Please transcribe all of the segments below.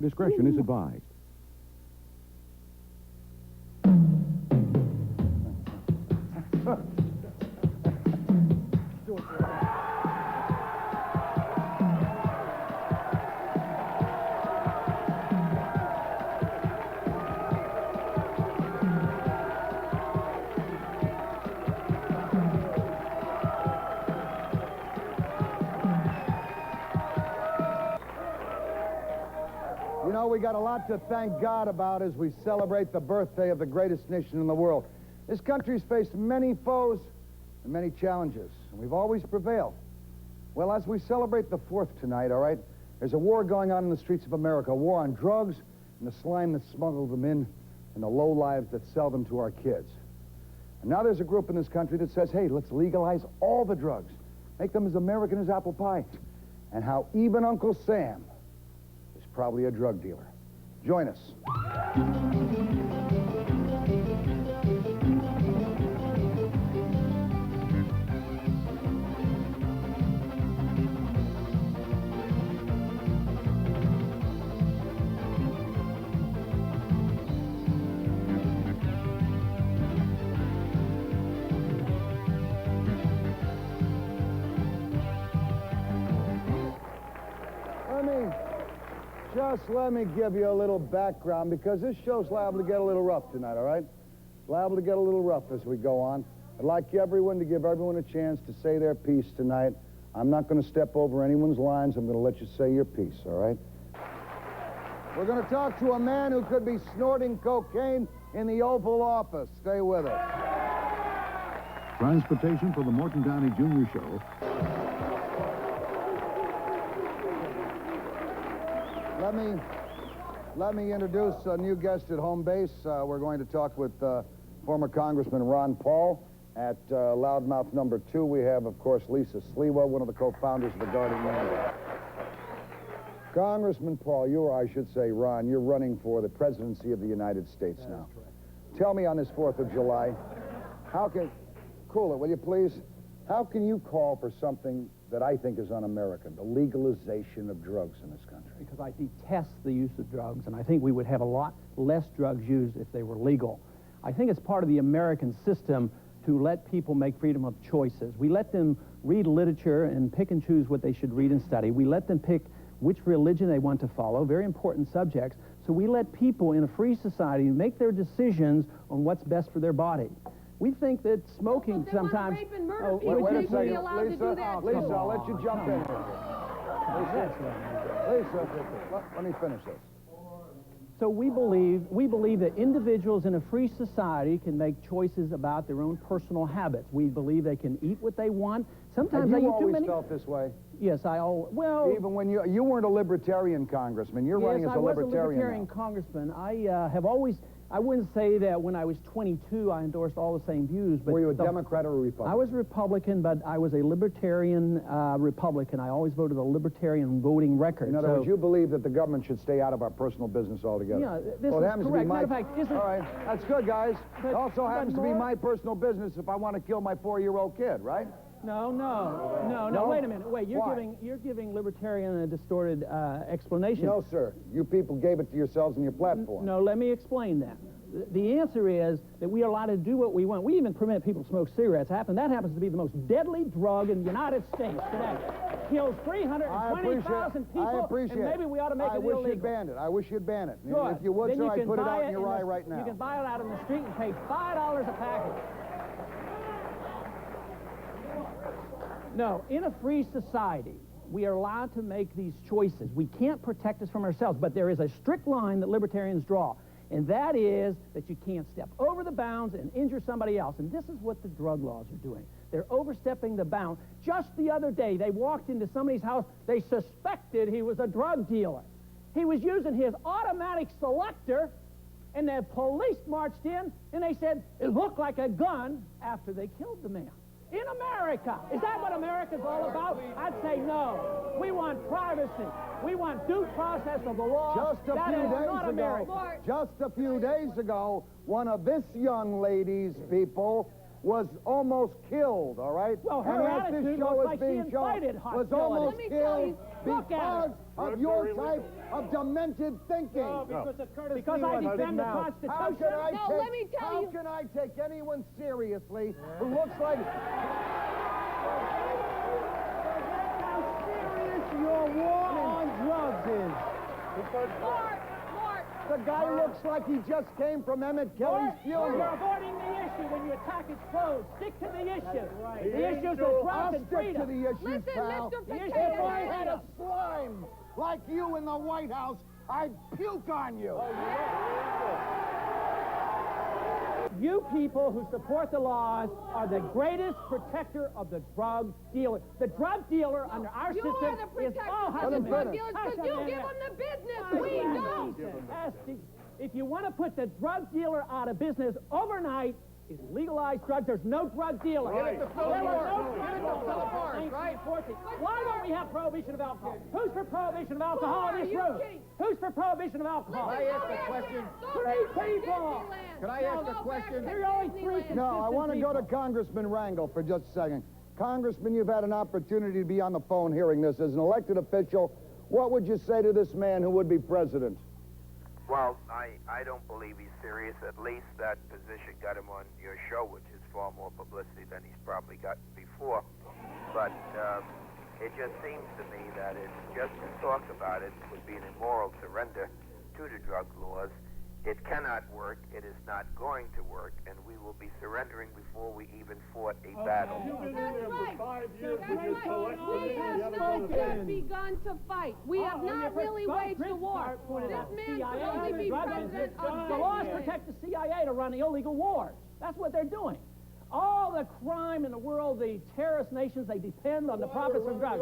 Discretion is advised. You know, we got a lot to thank God about as we celebrate the birthday of the greatest nation in the world. This country's faced many foes and many challenges, and we've always prevailed. Well, as we celebrate the 4th tonight, all right, there's a war going on in the streets of America, a war on drugs and the slime that smuggled them in and the lowlives that sell them to our kids. And now there's a group in this country that says, hey, let's legalize all the drugs, make them as American as apple pie, and how even Uncle Sam is probably a drug dealer. Join us. Let me give you a little background, because this show's liable to get a little rough tonight, all right? Liable to get a little rough as we go on. I'd like everyone to give everyone a chance to say their piece tonight. I'm not going to step over anyone's lines. I'm going to let you say your piece, all right? We're going to talk to a man who could be snorting cocaine in the Oval Office. Stay with us. Transportation for the Morton Downey Jr. show. Let me introduce a new guest at home base. We're going to talk with former Congressman Ron Paul. At loudmouth number 2, we have, of course, Lisa Sliwa, one of the co-founders of the Guardian Union. Congressman Paul, I should say, Ron, you're running for the presidency of the United States now. That's correct. Tell me on this 4th of July, cool it, will you please? How can you call for something that I think is un-American, the legalization of drugs in this country? Because I detest the use of drugs, and I think we would have a lot less drugs used if they were legal. I think it's part of the American system to let people make freedom of choices. We let them read literature and pick and choose what they should read and study. We let them pick which religion they want to follow, very important subjects. So we let people in a free society make their decisions on what's best for their body. We think that smoking sometimes... Rape and murder wait a second, Lisa, I'll let you jump in here. Lisa, let me finish this. So we believe that individuals in a free society can make choices about their own personal habits. We believe they can eat what they want. Sometimes Have they you eat too always many. felt this way? Yes, well. Even when you weren't a libertarian congressman, you're running as a libertarian. Yes, I was a libertarian now. congressman. I have always. I wouldn't say that when I was 22 I endorsed all the same views. But were you a Democrat or a Republican? I was a Republican, but I was a libertarian Republican. I always voted a libertarian voting record. In other words, you believe that the government should stay out of our personal business altogether. Yeah, this well, it is happens correct. To be my... Matter of fact, all right, that's good, guys. It also happens to be my personal business if I want to kill my 4-year-old kid, right? No, wait a minute. Wait, you're giving libertarian a distorted explanation. No, sir. You people gave it to yourselves in your platform. No, let me explain that. The answer is that we are allowed to do what we want. We even permit people to smoke cigarettes. That happens to be the most deadly drug in the United States today. Kills 320,000 people. I appreciate it. And maybe we ought to make it illegal. I wish you'd ban it. I wish you'd ban it. Good. If you would, then sir, you I'd put it out in your eye the, right now. You can buy it out in the street and pay $5 a package. No, in a free society, we are allowed to make these choices. We can't protect us from ourselves, but there is a strict line that libertarians draw, and that is that you can't step over the bounds and injure somebody else. And this is what the drug laws are doing. They're overstepping the bound. Just the other day, they walked into somebody's house. They suspected he was a drug dealer. He was using his automatic selector, and the police marched in, and they said it looked like a gun after they killed the man. In America. Is that what America's all about? I'd say no. We want privacy. We want due process of the law. Just a few days ago, one of this young lady's people was almost killed, all right? Well, her attitude looks like she incited hostility. was almost killed because of your type of demented thinking. No, because I defend the Constitution. How can I No, take, let me tell how you. can I take anyone seriously who looks like... How serious your war on drugs is. Mark, The guy looks like he just came from Emmett Kelly's You're funeral. avoiding the issue when you attack his clothes. Stick to the issue. The issues are I'll drugs and stick to freedom. the issues, Listen, pal. Mr. If Potato I had a Head. slime like you in the White House, I'd puke on you. You people who support the laws are the greatest protector of the drug dealer. The drug dealer under our You system are the is protector all of the drug finish. dealers because you give them the business. We don't. If you want to put the drug dealer out of business overnight, is legalize drugs. There's no drug dealer. Right. There were no drug dealers. Right. Why don't we have prohibition of alcohol? Who's for prohibition of alcohol in Are this you room? kidding? Who's for prohibition of alcohol? Can I ask a question? Three people. Can I ask a question? There are only three. No, I consistent want to go to people. Congressman Rangel for just a second. Congressman, you've had an opportunity to be on the phone hearing this. As an elected official, what would you say to this man who would be president? Well, I don't believe he's serious. At least that position got him on your show, which is far more publicity than he's probably gotten before. But it just seems to me that it's just to talk about it would be an immoral surrender to the drug laws. It cannot work. It is not going to work, and we will be surrendering before we even fought a battle. That's right. That's right. We have not yet begun to fight. We have not really waged a war. This man could only be president of The laws this protect the CIA to run illegal wars. That's what they're doing. All the crime in the world, the terrorist nations, they depend on the profits from drugs.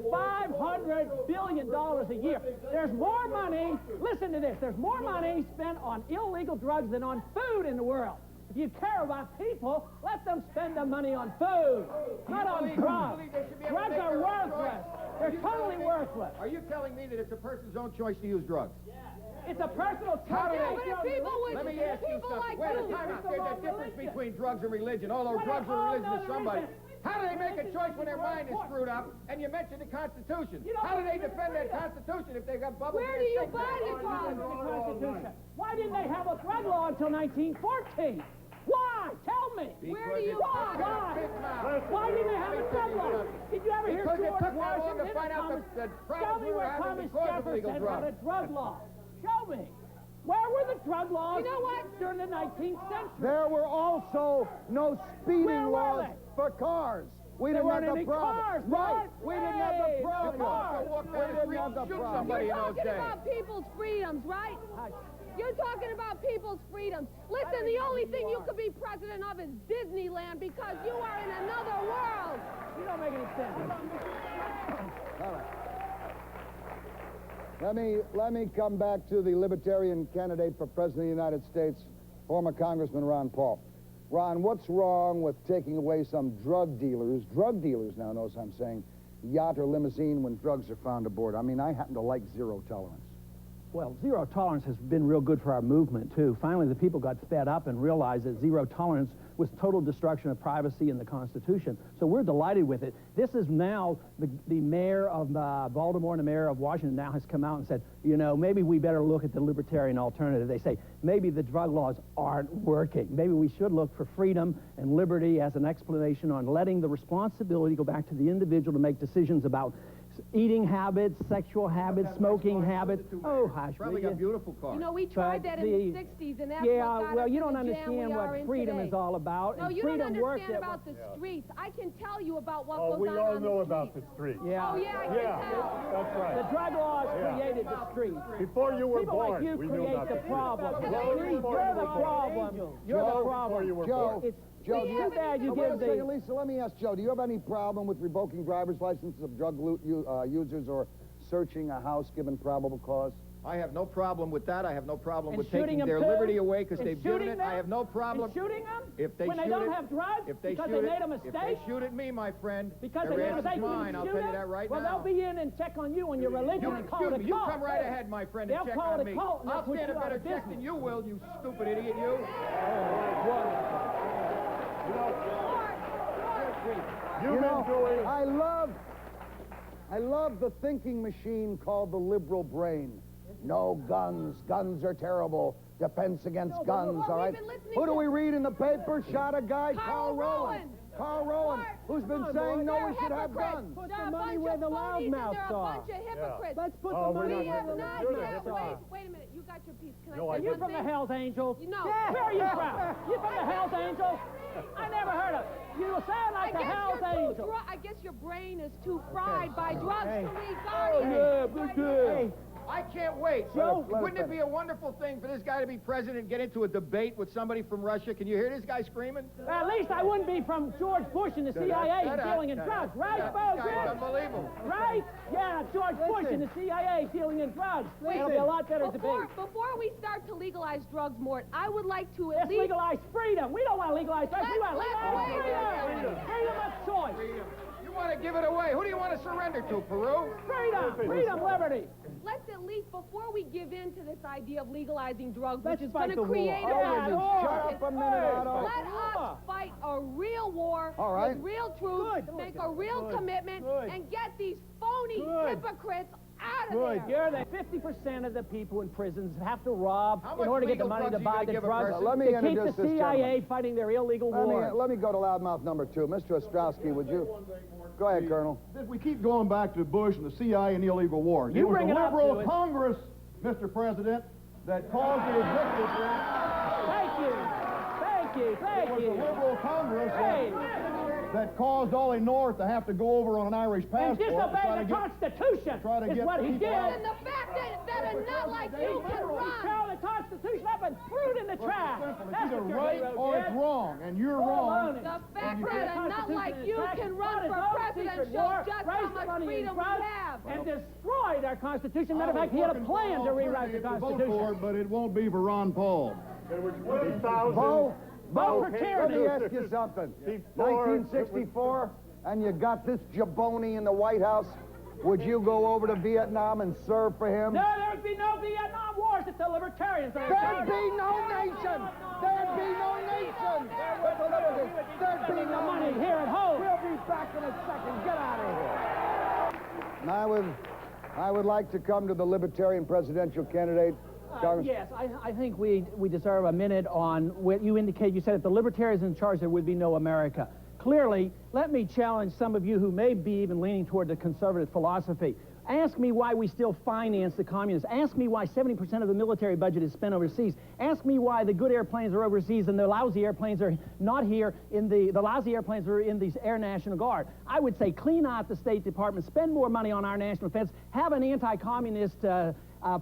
$500 billion a year. There's more money, listen to this, there's more money spent on illegal drugs than on food in the world. If you care about people, let them spend the money on food, not on drugs. Drugs are worthless. They're totally worthless. Are you telling me that it's a person's own choice to use drugs? It's a personal How do choice. they- But if people would, Let me ask you people like something. Wait a you, time out. It's There's about a difference religion. between drugs and religion. Although What drugs a are whole religion to nother somebody. reason. How do they make a choice when their mind is screwed up? And you mentioned the Constitution. You don't How do they even defend that read it. Constitution if they've got bubbles where in do their you sink? find it The from? Constitution. Why didn't they have a drug law until 1914? Why? Tell me. Where do you Why? find it? Why? Why didn't they have a drug law? Did you ever hear Because it George took that long to Washington find out Thomas? the Show problems me we were where having Thomas because of illegal Jefferson had a drugs. drug law. Show me. Where were the drug laws You know what? during the 19th century? There were also no speeding Where were laws they? for cars. We There didn't have weren't the any problem. cars, Right. Lord. We didn't have Hey, the problem. cars. Walk We down the didn't street have and the shoot problem. somebody You're in those talking days. about people's freedoms, right? Hush. You're talking about people's freedoms. Listen, the only thing you could be president of is Disneyland because you are in another world. You don't make any sense. All right. Let me come back to the Libertarian candidate for President of the United States, former Congressman Ron Paul. Ron, what's wrong with taking away some drug dealers now knows I'm saying, yacht or limousine when drugs are found aboard? I mean, I happen to like zero tolerance. Well, zero tolerance has been real good for our movement, too. Finally, the people got fed up and realized that zero tolerance was total destruction of privacy in the Constitution. So we're delighted with it. This is now the mayor of Baltimore and the mayor of Washington now has come out and said, you know, maybe we better look at the libertarian alternative. They say, maybe the drug laws aren't working. Maybe we should look for freedom and liberty as an explanation on letting the responsibility go back to the individual to make decisions about eating habits, sexual habits, smoking habits. Oh, hush, Probably will got you? beautiful cars. You know, we tried But that in the 60s, and that's yeah, what got well, us you in don't the jam understand we are what in freedom today. is all about. No, and you don't freedom works understand at- about the streets. I can tell you about what Oh, goes we on all on know the about the streets. street. Yeah. Oh, yeah, I can tell. That's The right. drug laws Yeah. created the streets. Before you were People born, like you we knew create about the the street. problem. Long You're before the you were born. problem. You're Long the before problem. you were Joe, born. It's Joe, We do you, haven't bad you even- wait give a second, the... Lisa, let me ask Joe, do you have any problem with revoking driver's licenses of drug users or searching a house given probable cause? I have no problem with that. I have no problem And with shooting taking them their too? liberty away because And they've given shooting it. them? I have no problem. And shooting them? If they when they shoot don't it- have drugs? If they because shoot they it, made a if mistake? they shoot at me, my friend, Because their they made a ass is mistake, mine. I'll shoot tell you them? that right well, now. they'll be in and check on you and your religion and call Excuse it a me, you cult. come right ahead, my friend, and They'll check call on it a me. cult and they'll I'll put stand you a out better of check business. than you will, you stupid idiot, you. You've been doing... I love I love the thinking machine called the liberal brain. No guns. Guns are terrible. Defense against guns, all right? Who do we read in the paper? Shot a guy, Carl Rowan. Carl Rowan, who's been saying no, we should have guns. Put the money where the loudmouths are. They're a bunch of hypocrites. Let's put the money where the loudmouths are. Wait a minute. You got your piece. Can Are I say you from something? the Hells Angels? No. Where are you from? You from the Hells Angels? I never heard of it. You sound like the Hells Angels. I guess your brain is too fried by drugs to read Hey, I can't wait. Joe, Wouldn't it be a wonderful thing for this guy to be president and get into a debate with somebody from Russia? Can you hear this guy screaming? At least I wouldn't be from George Bush and the CIA dealing in drugs, right, folks? That's unbelievable. Right? Yeah, George Bush and the CIA dealing in drugs. It'll be a lot better debate. Before we start to legalize drugs, Mort, I would like to at Let's least... legalize freedom. We don't want to legalize drugs. We want to legalize freedom. Freedom of choice. You want to give it away. Who do you want to surrender to, Peru? Freedom, liberty. Let's at least, before we give in to this idea of legalizing drugs, Let's which is fight going to the create war. a... Shut up a minute, Otto. Let us fight a real war All right. with real truth, make a real commitment, and get these phony hypocrites out of there. You're the 50% of the people in prisons have to rob How in much order to get the legal money to drugs buy you the gonna give a drugs person? Let me to keep the introduce this CIA gentleman. fighting their illegal war. Let me go to loudmouth number 2. Mr. Ostrowski, would you? Go ahead, Colonel. We keep going back to Bush and the CIA and the illegal wars. You It was bring the it up liberal to it. Congress, Mr. President, that caused the executive branch. Thank It was the you. liberal Congress Hey. that caused Ollie North to have to go over on an Irish And passport. disobey the Constitution try to is get what he people did. out. And the fact that a nut like you can run. Tear the Constitution up and threw it in the trash. Simple. It's That's either what your right hero or did. it's wrong, and you're Baloney. wrong. The fact You that put a the nut like Constitution you in effect, can fought run his for own president secret shows war, just raised how the much money in freedom we drugs, have. and destroyed our Constitution. Matter of fact, he had a plan to rewrite the Vote for Constitution. it, but it won't be for Ron Paul. Bo, Vote for let tyranny. me ask you something. 1964, and you got this jabroni in the White House. Would you go over to Vietnam and serve for him? No, there would be no Vietnam Wars if the libertarians are in There'd charge. be no nation. There'd be no nation. With the liberty. There'd be The no money nation. here at home. We'll be back in a second. Get out of here. And I would like to come to the Libertarian presidential candidate. Yes, I think we deserve a minute on what you indicate. You said if the libertarians in charge, there would be no America. Clearly, let me challenge some of you who may be even leaning toward the conservative philosophy. Ask me why we still finance the communists. Ask me why 70% of the military budget is spent overseas. Ask me why the good airplanes are overseas and the lousy airplanes are not here in the lousy airplanes are in the Air National Guard. I would say clean out the State Department, spend more money on our national defense, have an anti-communist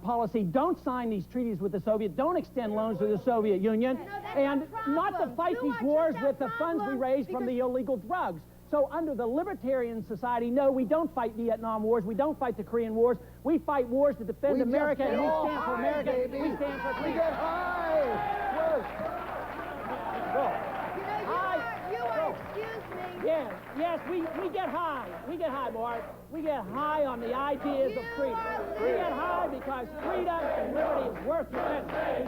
policy, don't sign these treaties with the Soviet, don't extend loans to the Soviet Union, and not to fight these wars with the funds we raise from the illegal drugs. So under the libertarian society, no, we don't fight Vietnam Wars, we don't fight the Korean Wars, we fight wars to defend America, and we stand for America, we stand for We freedom. get high. Yes, we get high. We get high, Mark. We get high on the ideas of freedom. We get high because freedom and liberty is worth defending.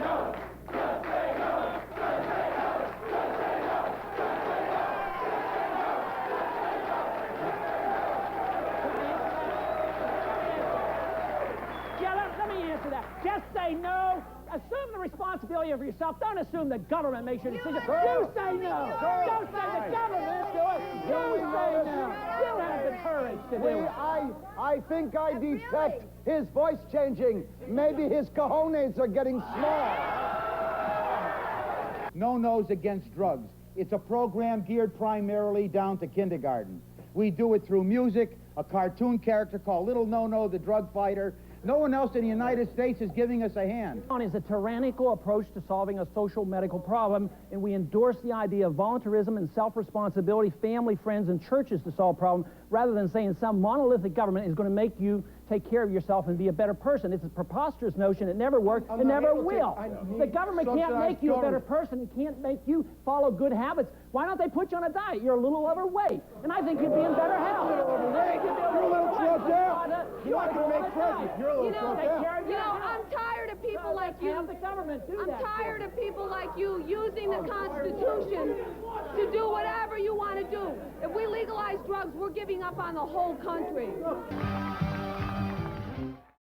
Yeah, let me answer that. Just say no. Assume the responsibility of yourself. Don't assume the government makes your decision. You say no. Don't say the government do it. You say no. You have the courage to do it. I think I detect his voice changing. Maybe his cojones are getting small. No Nos Against Drugs. It's a program geared primarily down to kindergarten. We do it through music, a cartoon character called Little No-No, the drug fighter. No one else in the United States is giving us a hand. One is a tyrannical approach to solving a social medical problem, and we endorse the idea of voluntarism and self-responsibility, family, friends, and churches to solve problems, rather than saying some monolithic government is going to make you take care of yourself and be a better person. It's a preposterous notion. It never worked. It never will. The government can't make you a better person. It can't make you follow good habits. Why don't they put you on a diet? You're a little overweight, and I think you'd be in better health. You're a little drugged out. You're not going to make president. You're a little drugged out. You know, I'm tired of people like you. Have the government do that. I'm tired of people like you using the Constitution to do whatever you want to do. If we legalize drugs, we're giving up on the whole country.